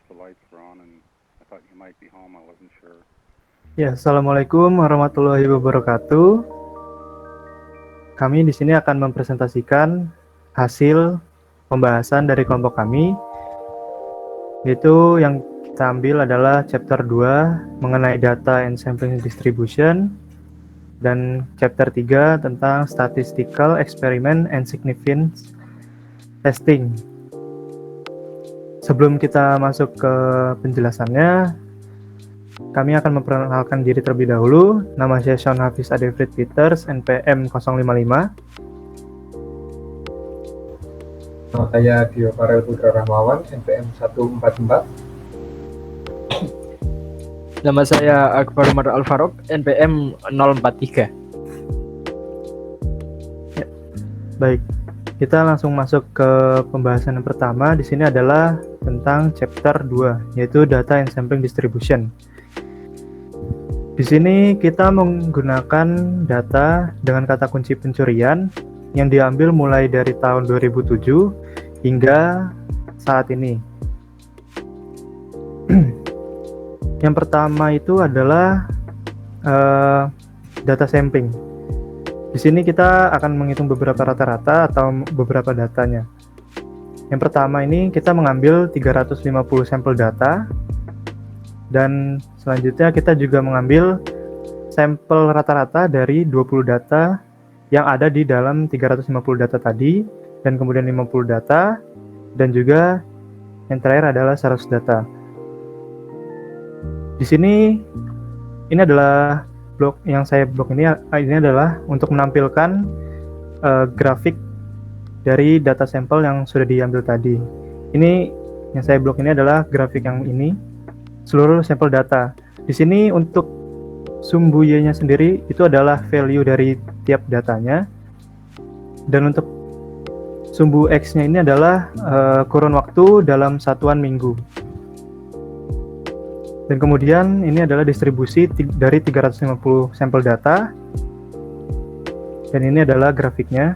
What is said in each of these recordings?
the lights were on, and I thought you might be home. I wasn't sure. Ya, Assalamualaikum warahmatullahi wabarakatuh. Kami di sini akan mempresentasikan hasil pembahasan dari kelompok kami, yaitu yang kita ambil adalah chapter 2 mengenai data and sampling distribution, dan chapter 3 tentang statistical experiment and significance testing. Sebelum kita masuk ke penjelasannya, kami akan memperkenalkan diri terlebih dahulu. Nama saya Sean Hafiz Adefrid Peters, NPM 055. Nama saya Dio Farel Putra Rahmawan, NPM 144. Nama saya Akbar Umar Al-Farouk, NPM 043. Ya, baik. Kita langsung masuk ke pembahasan yang pertama. Di sini adalah tentang chapter 2, yaitu Data and Sampling Distribution. Di sini kita menggunakan data dengan kata kunci pencurian yang diambil mulai dari tahun 2007 hingga saat ini. Yang pertama itu adalah data sampling. Di sini kita akan menghitung beberapa rata-rata atau beberapa datanya. Yang pertama ini kita mengambil 350 sampel data, dan selanjutnya kita juga mengambil sampel rata-rata dari 20 data yang ada di dalam 350 data tadi, dan kemudian 50 data, dan juga yang terakhir adalah 100 data. Di sini ini adalah blok yang saya ini adalah untuk menampilkan grafik dari data sampel yang sudah diambil tadi. Ini yang saya blok ini adalah grafik yang ini, seluruh sampel data. Di sini untuk sumbu Y-nya sendiri itu adalah value dari tiap datanya, dan untuk sumbu X-nya ini adalah kurun waktu dalam satuan minggu. Dan kemudian ini adalah distribusi dari 350 sampel data, dan ini adalah grafiknya.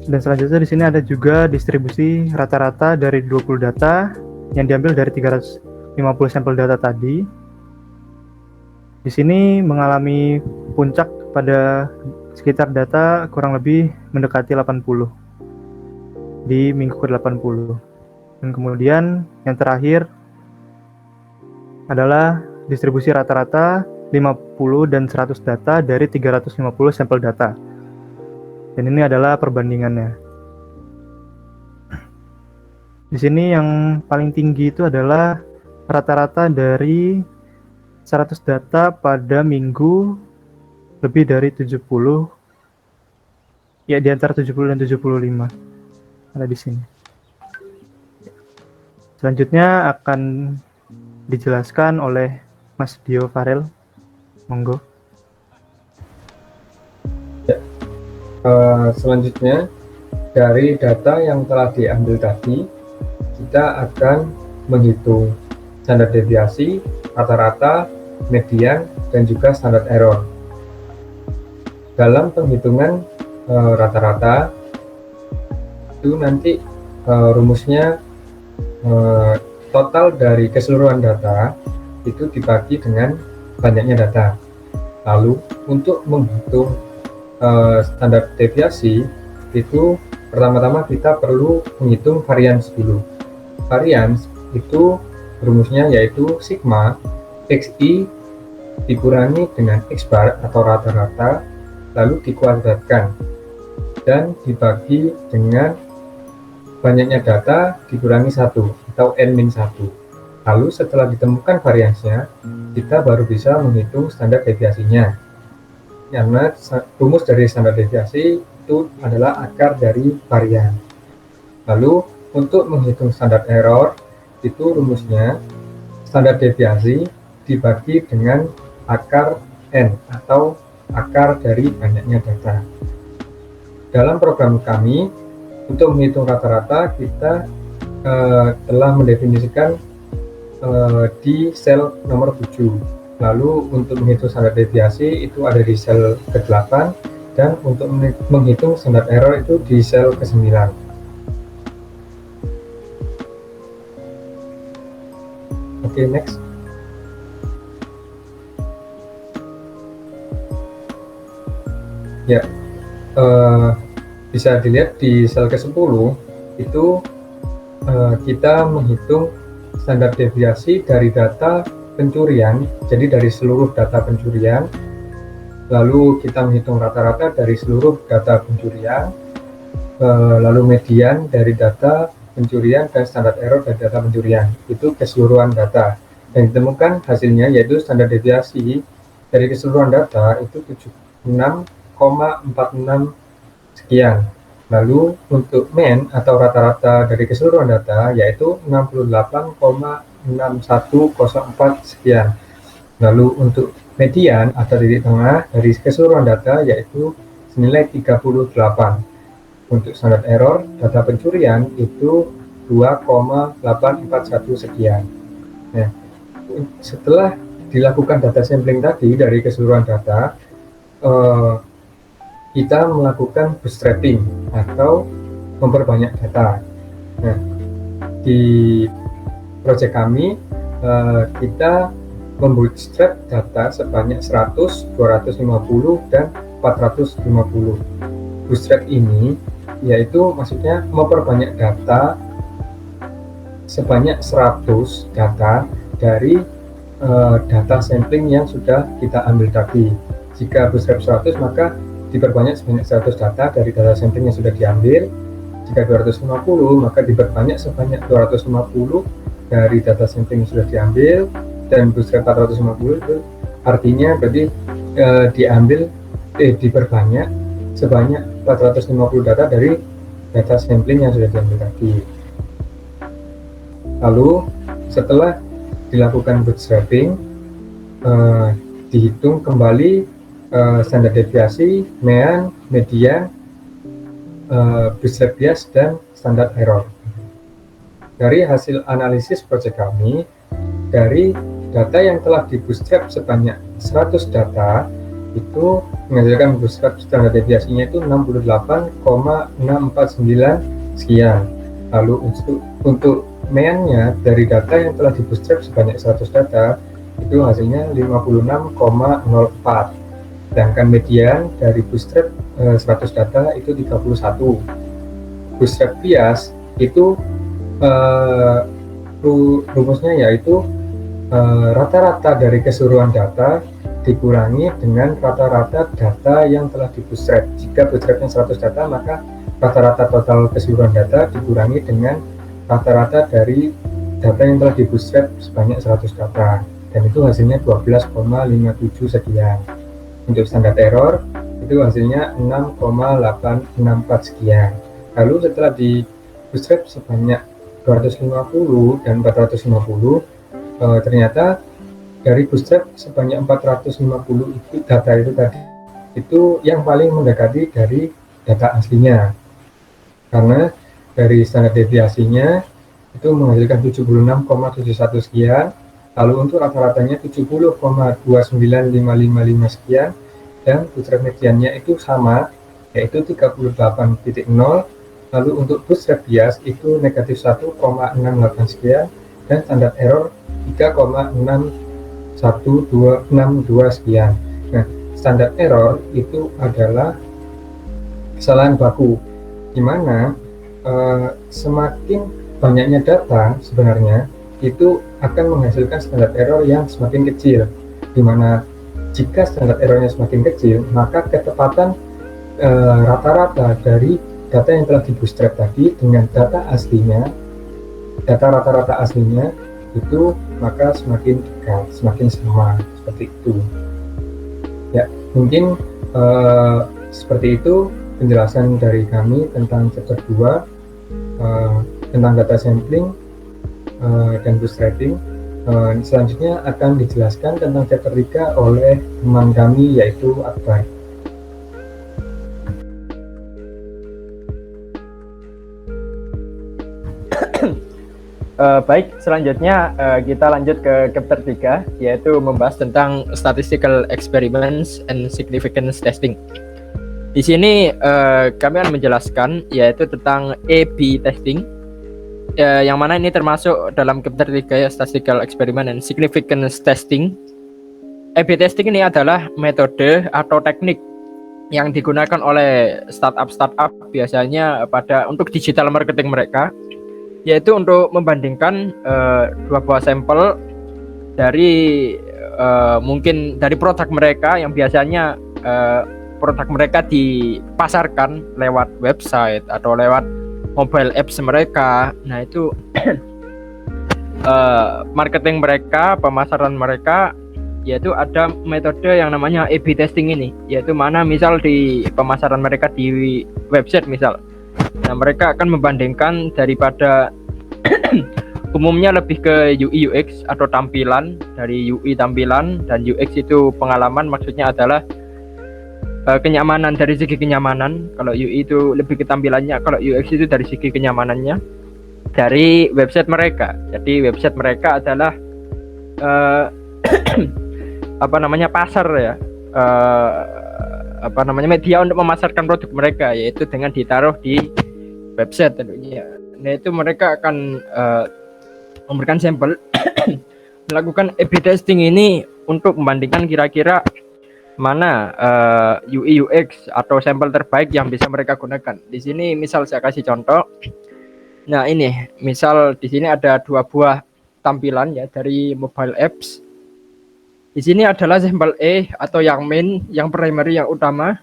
Dan selanjutnya di sini ada juga distribusi rata-rata dari 20 data yang diambil dari 350 sampel data tadi. Di sini mengalami puncak pada sekitar data kurang lebih mendekati 80 di minggu ke-80. Dan kemudian yang terakhir adalah distribusi rata-rata 50 dan 100 data dari 350 sampel data. Dan ini adalah perbandingannya. Di sini yang paling tinggi itu adalah rata-rata dari 100 data pada minggu lebih dari 70, ya di antara 70 dan 75 ada di sini. Selanjutnya akan dijelaskan oleh Mas Dio Farel. Monggo. Selanjutnya, dari data yang telah diambil tadi, kita akan menghitung standar deviasi, rata-rata, median, dan juga standar error. Dalam penghitungan rata-rata, itu nanti rumusnya total dari keseluruhan data itu dibagi dengan banyaknya data. Lalu untuk menghitung standar deviasi itu pertama-tama kita perlu menghitung varians dulu. Varians itu rumusnya yaitu sigma xi dikurangi dengan x bar atau rata-rata, lalu dikuadratkan dan dibagi dengan banyaknya data dikurangi 1 atau n-1. Lalu setelah ditemukan variansnya, kita baru bisa menghitung standar deviasinya. Karena rumus dari standar deviasi itu adalah akar dari varian. Lalu untuk menghitung standar error, itu rumusnya standar deviasi dibagi dengan akar n atau akar dari banyaknya data. Dalam program kami, untuk menghitung rata-rata kita telah mendefinisikan di sel nomor 7. Lalu untuk menghitung standar deviasi itu ada di sel ke-8, dan untuk menghitung standar error itu di sel ke-9. Oke, next. Ya, bisa dilihat di sel ke-10 itu kita menghitung standar deviasi dari data pencurian, jadi dari seluruh data pencurian, lalu kita menghitung rata-rata dari seluruh data pencurian, lalu median dari data pencurian dan standar error dari data pencurian, itu keseluruhan data. Dan ditemukan hasilnya yaitu standar deviasi dari keseluruhan data itu 76,46 sekian. Lalu untuk mean atau rata-rata dari keseluruhan data yaitu 68,6104 sekian. Lalu untuk median atau titik tengah dari keseluruhan data yaitu senilai 38. Untuk standar error data pencurian itu 2,841 sekian. Nah, setelah dilakukan data sampling tadi dari keseluruhan data, kita melakukan bootstrapping atau memperbanyak data. Nah, di proyek kami kita membootstrap data sebanyak 100, 250, dan 450. Bootstrap ini yaitu maksudnya memperbanyak data sebanyak 100 data dari data sampling yang sudah kita ambil tadi. Jika bootstrap 100 maka diperbanyak sebanyak 100 data dari data sampling yang sudah diambil. Jika 250 maka diperbanyak sebanyak 250 dari data sampling yang sudah diambil, dan bootstrap 450 itu artinya berarti diperbanyak sebanyak 450 data dari data sampling yang sudah diambil tadi. Lalu setelah dilakukan bootstrapping, dihitung kembali standar deviasi, mean, median, bootstrap bias, dan standar error. Dari hasil analisis proyek kami, dari data yang telah di bootstrap sebanyak 100 data itu menghasilkan bootstrap standar deviasinya itu 68,649 sekian. Lalu untuk mean-nya dari data yang telah di bootstrap sebanyak 100 data itu hasilnya 56,04. Sedangkan median dari bootstrap 100 data itu 31. Bootstrap bias itu rumusnya yaitu rata-rata dari keseluruhan data dikurangi dengan rata-rata data yang telah di bootstrap. Jika bootstrapnya 100 data maka rata-rata total keseluruhan data dikurangi dengan rata-rata dari data yang telah di bootstrap sebanyak 100 data, dan itu hasilnya 12,57 sekian. Untuk standar error itu hasilnya 6,864 sekian. Lalu setelah di bootstrap sebanyak 250 dan 450, ternyata dari bootstrap sebanyak 450 itu data itu tadi itu yang paling mendekati dari data aslinya, karena dari standar deviasinya itu menghasilkan 76,71 sekian. Lalu untuk rata-ratanya 70,29555 sekian, dan bootstrap mediannya itu sama, yaitu 38,0. Lalu untuk bootstrap bias itu negatif 1,68 sekian, dan standar error 3,61262 sekian. Nah, standar error itu adalah kesalahan baku, di mana semakin banyaknya data sebenarnya itu akan menghasilkan standar error yang semakin kecil, di mana jika standar errornya semakin kecil maka ketepatan rata-rata dari data yang telah di bootstrap tadi dengan data aslinya, data rata-rata aslinya itu maka semakin dekat, semakin sama, seperti itu. Ya, mungkin seperti itu penjelasan dari kami tentang chapter 2 tentang data sampling dan bootstrapping. Selanjutnya akan dijelaskan tentang chapter 3 oleh teman kami yaitu Akbar. Baik, selanjutnya kita lanjut ke chapter 3, yaitu membahas tentang statistical experiments and significance testing. Di sini kami akan menjelaskan yaitu tentang A/B testing, yang mana ini termasuk dalam chapter 3 ya, statistical experiment and significance testing. A/B testing ini adalah metode atau teknik yang digunakan oleh startup biasanya untuk digital marketing mereka, yaitu untuk membandingkan dua buah sampel dari mungkin dari produk mereka yang biasanya produk mereka dipasarkan lewat website atau lewat mobile apps mereka. Nah itu marketing mereka, pemasaran mereka, yaitu ada metode yang namanya A/B testing ini, yaitu mana misal di pemasaran mereka di website misal, nah mereka akan membandingkan daripada umumnya lebih ke UI UX atau tampilan, dari UI tampilan dan UX itu pengalaman, maksudnya adalah kenyamanan, dari segi kenyamanan. Kalau UI itu lebih ke tampilannya, kalau UX itu dari segi kenyamanannya dari website mereka. Jadi website mereka adalah pasar ya, media untuk memasarkan produk mereka, yaitu dengan ditaruh di website tentunya. Nah itu mereka akan memberikan sampel melakukan A/B testing ini untuk membandingkan kira-kira mana UI UX atau sampel terbaik yang bisa mereka gunakan. Di sini misal saya kasih contoh. Nah ini misal di sini ada dua buah tampilan ya dari mobile apps. Di sini adalah sampel A atau yang main, yang primary, yang utama.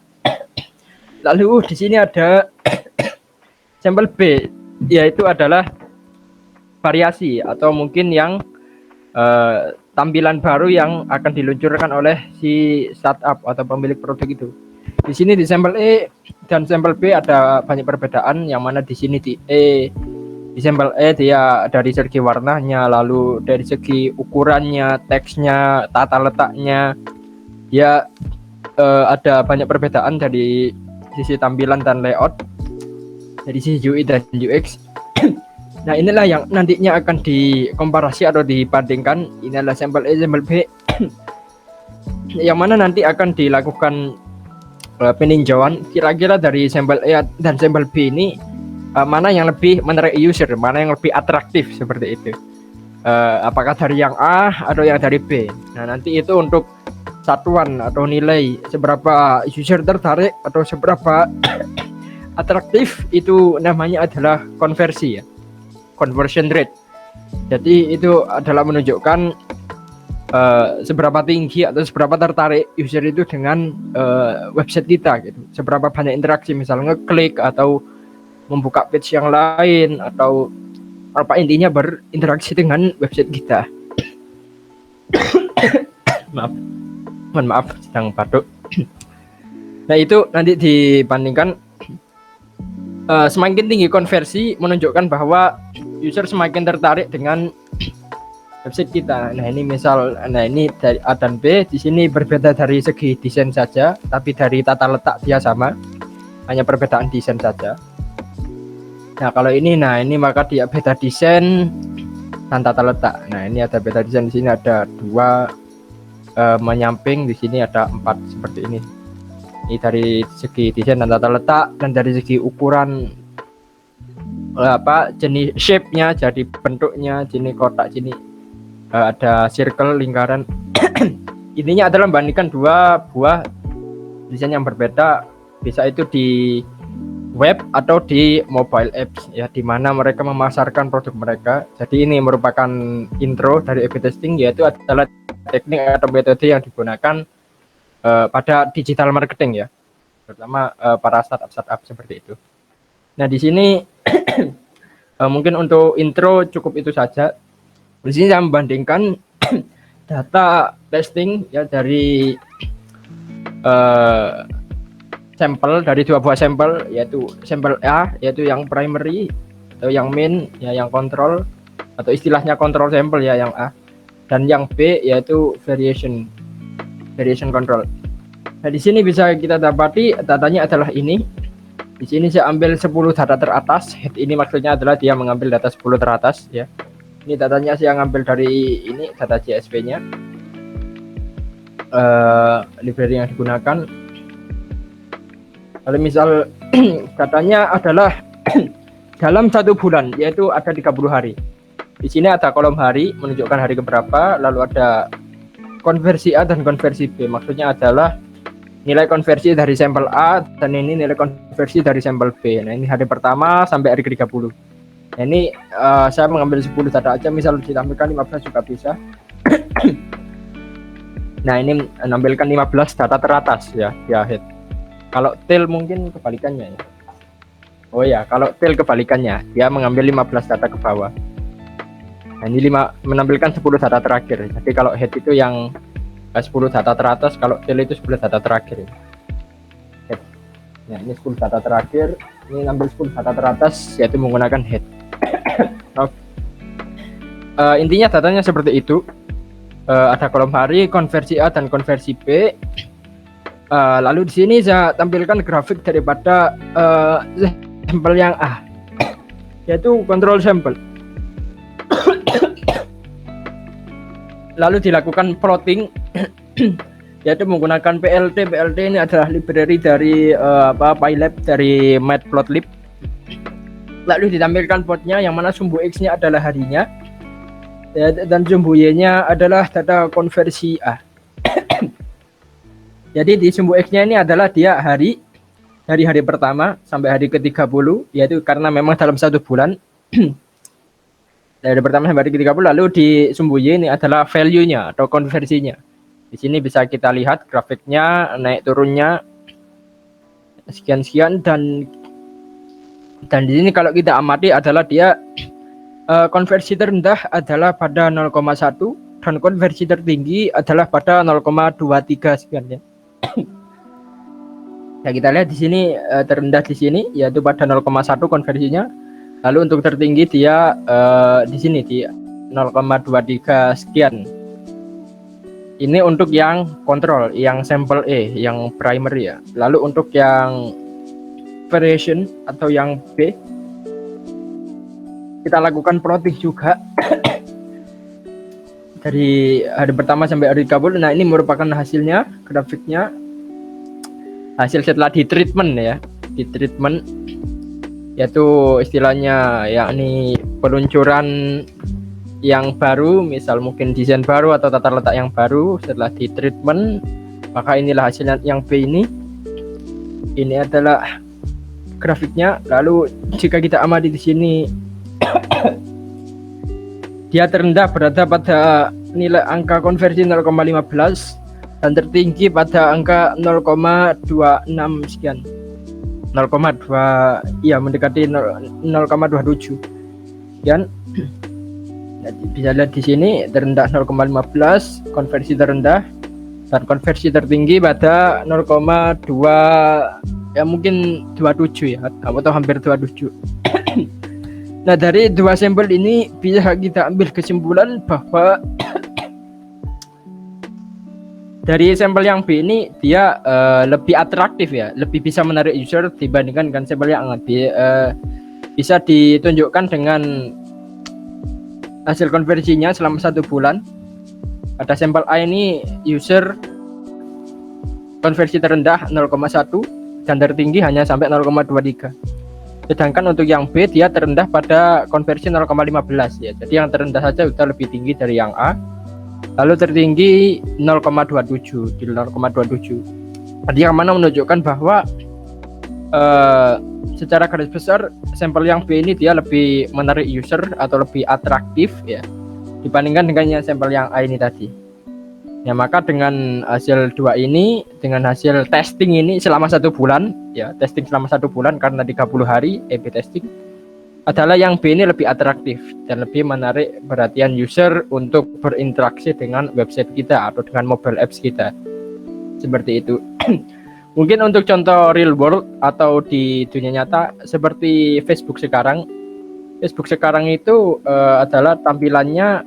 Lalu di sini ada sampel B, yaitu adalah variasi atau mungkin yang tampilan baru yang akan diluncurkan oleh si startup atau pemilik produk itu. Di sini di sampel E dan sampel B ada banyak perbedaan, yang mana di sini di sampel E dia dari segi warnanya, lalu dari segi ukurannya, teksnya, tata letaknya, dia ada banyak perbedaan dari sisi tampilan dan layout, dari sisi UI dan UX. Nah inilah yang nantinya akan dikomparasi atau dibandingkan. Ini adalah sampel A, sampel B yang mana nanti akan dilakukan peninjauan kira-kira dari sampel A dan sampel B ini mana yang lebih menarik user, mana yang lebih atraktif, seperti itu. Apakah dari yang A atau yang dari B. Nah nanti itu untuk satuan atau nilai seberapa user tertarik atau seberapa atraktif, itu namanya adalah konversi ya, conversion rate. Jadi itu adalah menunjukkan seberapa tinggi atau seberapa tertarik user itu dengan website kita gitu. Seberapa banyak interaksi, misalnya ngeklik atau membuka page yang lain, atau apa intinya berinteraksi dengan website kita. Mohon maaf sedang batuk. Nah itu nanti dibandingkan, semakin tinggi konversi menunjukkan bahwa user semakin tertarik dengan website kita. Nah ini misal, ini dari A dan B, di sini berbeda dari segi desain saja, tapi dari tata letak dia sama, hanya perbedaan desain saja. Nah kalau ini, maka dia beda desain dan tata letak. Nah ini ada beda desain, di sini ada 2 menyamping, di sini ada 4 seperti ini. Ini dari segi desain dan tata letak, dan dari segi ukuran jenis shape-nya, jadi bentuknya, jenis kotak, jenis ada circle, lingkaran. Intinya adalah membandingkan 2 buah desain yang berbeda, bisa itu di web atau di mobile apps ya, di mana mereka memasarkan produk mereka. Jadi ini merupakan intro dari A/B testing, yaitu adalah teknik atau metode yang digunakan pada digital marketing ya, terutama para startup seperti itu. Nah di sini mungkin untuk intro cukup itu saja. Di sini saya membandingkan data testing ya dari sampel, dari 2 buah sampel, yaitu sampel A yaitu yang primary atau yang main ya, yang kontrol atau istilahnya kontrol sampel ya, yang A, dan yang B yaitu variation control. Nah di sini bisa kita dapati datanya adalah ini. Di sini saya ambil 10 data teratas. Head ini maksudnya adalah dia mengambil data 10 teratas ya. Ini datanya saya ngambil dari ini, data CSV-nya, library yang digunakan. Kalau misal katanya adalah dalam 1 bulan, yaitu ada 30 hari. Di sini ada kolom hari menunjukkan hari keberapa, lalu ada konversi A dan konversi B. Maksudnya adalah nilai konversi dari sampel A dan ini nilai konversi dari sampel B. Nah, ini hari pertama sampai hari ke-30. Nah, ini saya mengambil 10 data aja, misal ditampilkan 15 juga bisa. Nah, ini menampilkan 15 data teratas ya di head. Kalau tail mungkin kebalikannya ya. Oh ya, kalau tail kebalikannya, dia mengambil 15 data ke bawah. Nah, ini menampilkan 10 data terakhir. Jadi kalau head itu yang 10 data teratas, kalau tail itu 10 data terakhir. Head. Nah, ini 10 data terakhir, ini ngambil 10 data teratas yaitu menggunakan head. Intinya datanya seperti itu. Ada kolom hari, konversi A dan konversi B. Lalu di sini saya tampilkan grafik daripada sampel yang A, yaitu control sampel. Lalu dilakukan plotting, yaitu menggunakan PLT. PLT ini adalah library dari PyLab dari Matplotlib. Lalu ditampilkan plotnya, yang mana sumbu X-nya adalah harinya, dan sumbu Y-nya adalah data konversi A. Jadi di sumbu X-nya ini adalah dia hari dari hari pertama sampai hari ke-30, yaitu karena memang dalam 1 bulan. Dari pertama sampai hari ke-30, lalu di sumbu Y ini adalah value-nya atau konversinya. Di sini bisa kita lihat grafiknya, naik turunnya sekian-sekian, dan di sini kalau kita amati adalah dia konversi terendah adalah pada 0,1 dan konversi tertinggi adalah pada 0,23 sekian ya. Nah, kita lihat di sini terendah di sini yaitu pada 0,1 konversinya. Lalu untuk tertinggi dia di sini di 0,23 sekian. Ini untuk yang kontrol, yang sampel E, yang primary ya. Lalu untuk yang variation atau yang B, kita lakukan plotting juga dari hari pertama sampai hari ke-30. Nah, ini merupakan hasilnya, grafiknya. Hasil setelah di treatment ya, di treatment, yaitu istilahnya yakni peluncuran yang baru, misal mungkin desain baru atau tata letak yang baru setelah di treatment, maka inilah hasilnya yang B ini. Ini adalah grafiknya. Lalu jika kita amati di sini dia terendah berada pada nilai angka konversi 0,15 dan tertinggi pada angka 0,26 sekian. 0,2 ya, mendekati 0,27 sekian. Bisa lihat di sini terendah 0,15 konversi terendah dan konversi tertinggi pada 0,2 ya, mungkin 27 ya, atau hampir 27. Nah, dari dua sampel ini bisa kita ambil kesimpulan bahwa dari sampel yang B ini dia lebih atraktif ya, lebih bisa menarik user dibandingkan dengan sampel yang A. Bisa ditunjukkan dengan hasil konversinya selama 1 bulan. Pada sampel A ini user konversi terendah 0,1 dan tertinggi hanya sampai 0,23. Sedangkan untuk yang B dia terendah pada konversi 0,15 ya. Jadi yang terendah saja sudah lebih tinggi dari yang A. Lalu tertinggi 0,27 di 0,27. Jadi yang mana menunjukkan bahwa secara garis besar sampel yang B ini dia lebih menarik user atau lebih atraktif ya dibandingkan dengan sampel yang A ini tadi. Ya, maka dengan hasil 2 ini, dengan hasil testing ini selama 1 bulan ya, testing selama 1 bulan karena 30 hari A/B testing, adalah yang B ini lebih atraktif dan lebih menarik perhatian user untuk berinteraksi dengan website kita atau dengan mobile apps kita. Seperti itu. Mungkin untuk contoh real world atau di dunia nyata seperti Facebook sekarang. Facebook sekarang itu adalah tampilannya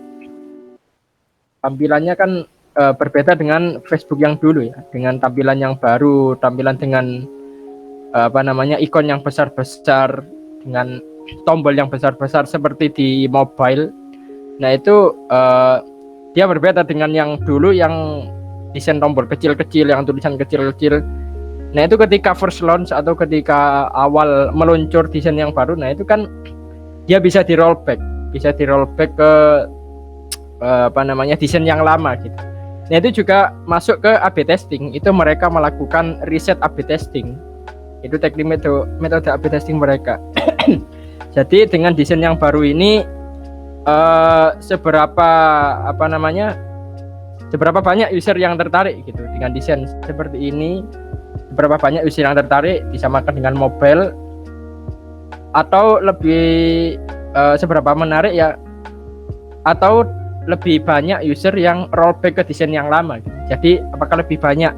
kan berbeda dengan Facebook yang dulu ya, dengan tampilan yang baru, tampilan dengan ikon yang besar-besar, dengan tombol yang besar-besar seperti di mobile. Nah, itu dia berbeda dengan yang dulu yang desain tombol kecil-kecil, yang tulisan kecil-kecil. Nah itu ketika first launch atau ketika awal meluncur desain yang baru, nah itu kan dia bisa di rollback ke desain yang lama gitu. Nah itu juga masuk ke A/B testing, itu mereka melakukan riset A/B testing, itu teknik metode A/B testing mereka. Jadi dengan desain yang baru ini seberapa banyak user yang tertarik gitu dengan desain seperti ini, seberapa banyak user yang tertarik disamakan dengan mobile, atau lebih seberapa menarik ya, atau lebih banyak user yang rollback ke desain yang lama gitu. Jadi apakah lebih banyak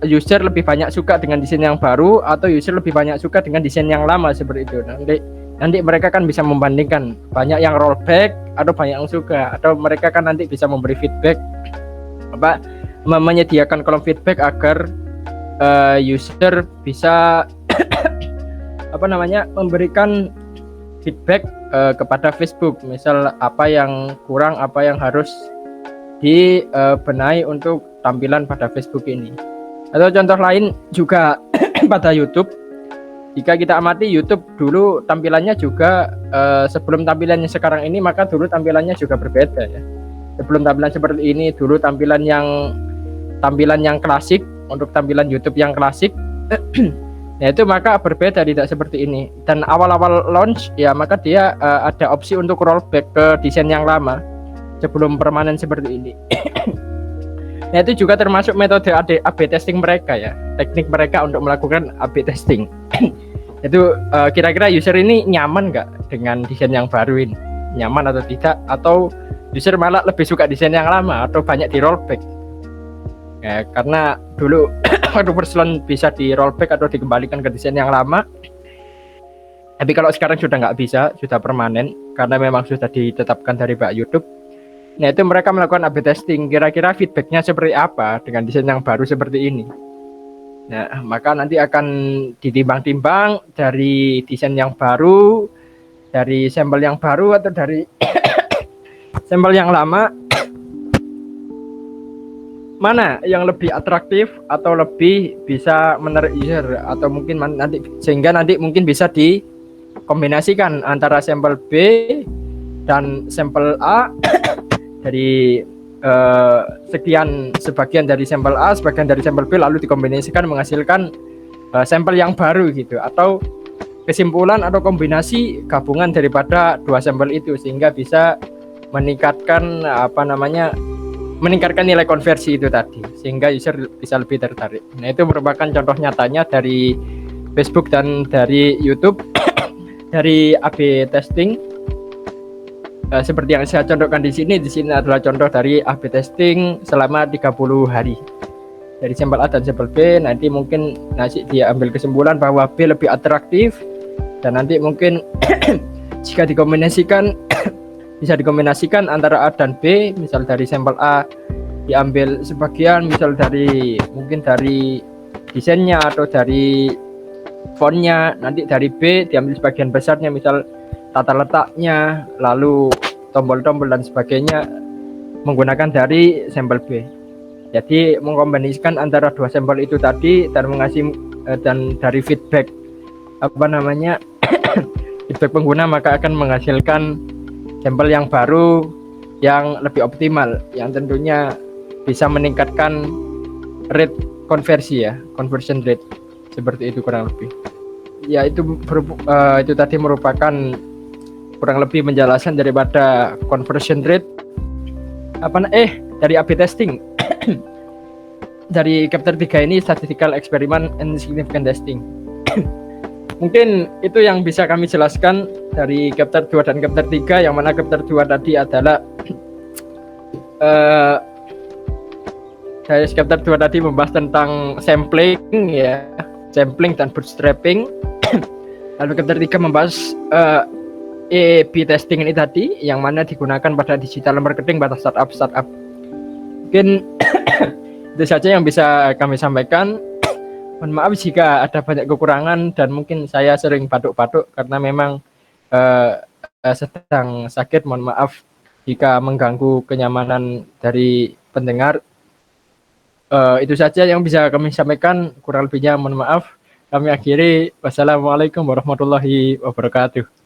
user lebih banyak suka dengan desain yang baru atau user lebih banyak suka dengan desain yang lama, seperti itu. Nanti mereka kan bisa membandingkan banyak yang rollback atau banyak yang suka, atau mereka kan nanti bisa memberi feedback, menyediakan kolom feedback agar user bisa memberikan feedback kepada Facebook, misal apa yang kurang, apa yang harus dibenahi untuk tampilan pada Facebook ini. Atau contoh lain juga pada YouTube, jika kita amati YouTube dulu tampilannya juga sebelum tampilannya sekarang ini, maka dulu tampilannya juga berbeda ya. Sebelum tampilan seperti ini, dulu tampilan yang klasik, untuk tampilan YouTube yang klasik. Nah itu maka berbeda, tidak seperti ini. Dan awal-awal launch ya, maka dia ada opsi untuk rollback ke desain yang lama sebelum permanen seperti ini. Nah itu juga termasuk metode A/B testing mereka ya, teknik mereka untuk melakukan A/B testing. Itu kira-kira user ini nyaman nggak dengan desain yang baru ini, nyaman atau tidak, atau user malah lebih suka desain yang lama atau banyak di rollback ya, karena dulu waktu first launch bisa di rollback atau dikembalikan ke desain yang lama, tapi kalau sekarang sudah nggak bisa, sudah permanen karena memang sudah ditetapkan dari Pak YouTube. Nah itu mereka melakukan A/B testing, kira-kira feedbacknya seperti apa dengan desain yang baru seperti ini. Nah maka nanti akan ditimbang-timbang dari desain yang baru, dari sampel yang baru atau dari sampel yang lama, mana yang lebih atraktif atau lebih bisa menarik user, atau mungkin nanti sehingga nanti mungkin bisa dikombinasikan antara sampel B dan sampel A dari sebagian dari sampel A, sebagian dari sampel B, lalu dikombinasikan menghasilkan sampel yang baru gitu, atau kesimpulan atau kombinasi gabungan daripada dua sampel itu, sehingga bisa meningkatkan meningkatkan nilai konversi itu tadi, sehingga user bisa lebih tertarik. Nah itu merupakan contoh nyatanya dari Facebook dan dari YouTube dari A/B testing. Seperti yang saya contohkan di sini adalah contoh dari A/B testing selama 30 hari dari sampel A dan sampel B. Nanti mungkin dia ambil kesimpulan bahwa B lebih atraktif, dan nanti mungkin jika dikombinasikan bisa dikombinasikan antara A dan B, misal dari sampel A diambil sebagian, misal mungkin dari desainnya atau dari fontnya, nanti dari B diambil sebagian besarnya, misal tata letaknya, lalu tombol-tombol dan sebagainya menggunakan dari sampel B. Jadi mengkombinasikan antara dua sampel itu tadi dan dan dari feedback feedback pengguna, maka akan menghasilkan sampel yang baru yang lebih optimal, yang tentunya bisa meningkatkan rate konversi ya, conversion rate, seperti itu kurang lebih. Ya itu tadi merupakan kurang lebih menjelaskan daripada conversion rate dari A/B testing dari chapter 3 ini, statistical experiment and significant testing. Mungkin itu yang bisa kami jelaskan dari chapter 2 dan chapter 3, yang mana chapter 2 tadi adalah dari chapter 2 tadi membahas tentang sampling ya, sampling dan bootstrapping. Lalu chapter 3 membahas A/B testing ini tadi, yang mana digunakan pada digital marketing pada startup. Mungkin itu saja yang bisa kami sampaikan. Mohon maaf jika ada banyak kekurangan dan mungkin saya sering batuk-batuk karena memang sedang sakit. Mohon maaf jika mengganggu kenyamanan dari pendengar. Itu saja yang bisa kami sampaikan, kurang lebihnya mohon maaf. Kami akhiri, wassalamualaikum warahmatullahi wabarakatuh.